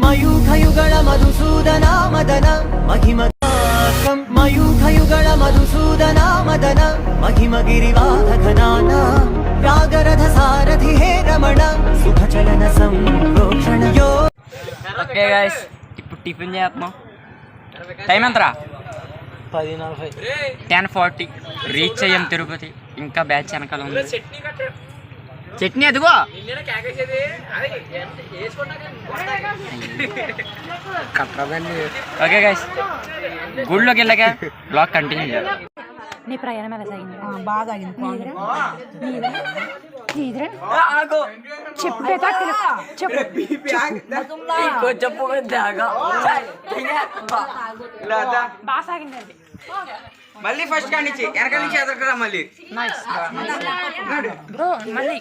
మయూఖయుగళ మధుసూదన మదన మహిమ మయూఖయుగళ మధుసూదన మదన మహిమ గిరివాహఘనాన రాగరథ సారథి హే రమణ సుఖచలన సంప్రోక్షణ యో. Okay guys, ఇప్పుడు tiffin చేస్తున్నాం. టైం ఎంతరా? 10:40. 10:40. రీచ్ అయ్యాం తిరుపతి. ఇంకా బ్యాచ్ వెనకాల ఉంది. చట్నీ అదిగో. ఓకే గైస్, గుడిలోకి వెళ్ళాక బ్లాగ్ కంటిన్యూ చేయాలి. నీ ప్రయాణం ఎలా సాగింది? బాగా బాగా సాగింది. మళ్ళీ ఫస్ట్ కాడి నుంచి వెనక నుంచి ఎదరకరా మళ్ళీ. బ్రో మళ్ళీ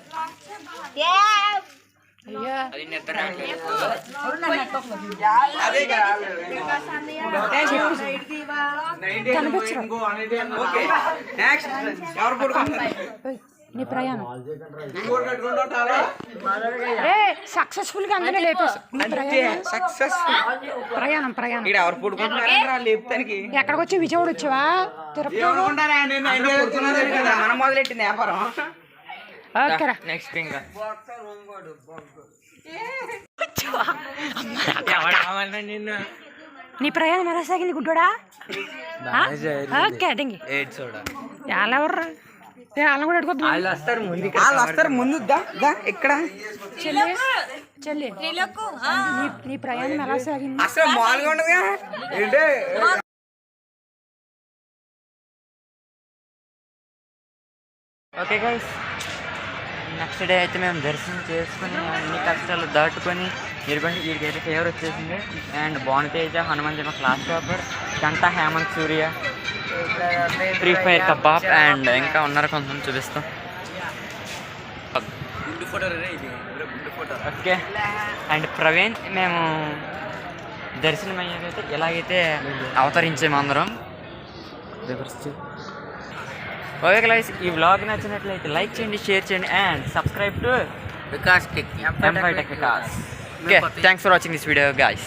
నీ ప్రయాణం సక్సెస్ఫుల్ గా అందరినీ లేపేసి ప్రయాణం ప్రయాణం ఎక్కడికి వచ్చి విజయవాడ వచ్చావా? తిరుపతి మనం మొదలెట్టింది వ్యాపారం. ఓకేరా నెక్స్ట్ ఇంకా నీ ప్రయాణం ఎలా సాగింది గుడ్డోడా? ఓకే డింగి ఎలా ఎవర్రా వాళ్ళని కూడా అడుగుద్దు. వాళ్ళు వస్తారు ముందు ఎక్కడ చెల్లి చెల్లి నీ ప్రయాణం ఎలా సాగింది? అసలు మామూలుగా ఉండదుగా. ఓకే గైస్, నెక్స్ట్ డే అయితే మేము దర్శనం చేసుకుని అన్ని కష్టాలు దాటుకొని వీడికైతే ఫేవర్ వచ్చేసింది. And Bhanuteja Hanumanth class topper, Ganta Hemanth Surya, free fire kebab and ఇంకా ఉన్నారు కొంతమంది చూపిస్తాం. Okay, and Praveen. మేము దర్శనం అయ్యాకైతే ఎలాగైతే అవతరించాము అందరం. ఓకే గైస్, ఈ వ్లాగ్ నచ్చినట్లయితే లైక్ చేయండి, షేర్ చేయండి and subscribe to Vikas tech, M5 Tech Vikas. Okay, thanks for watching this video guys.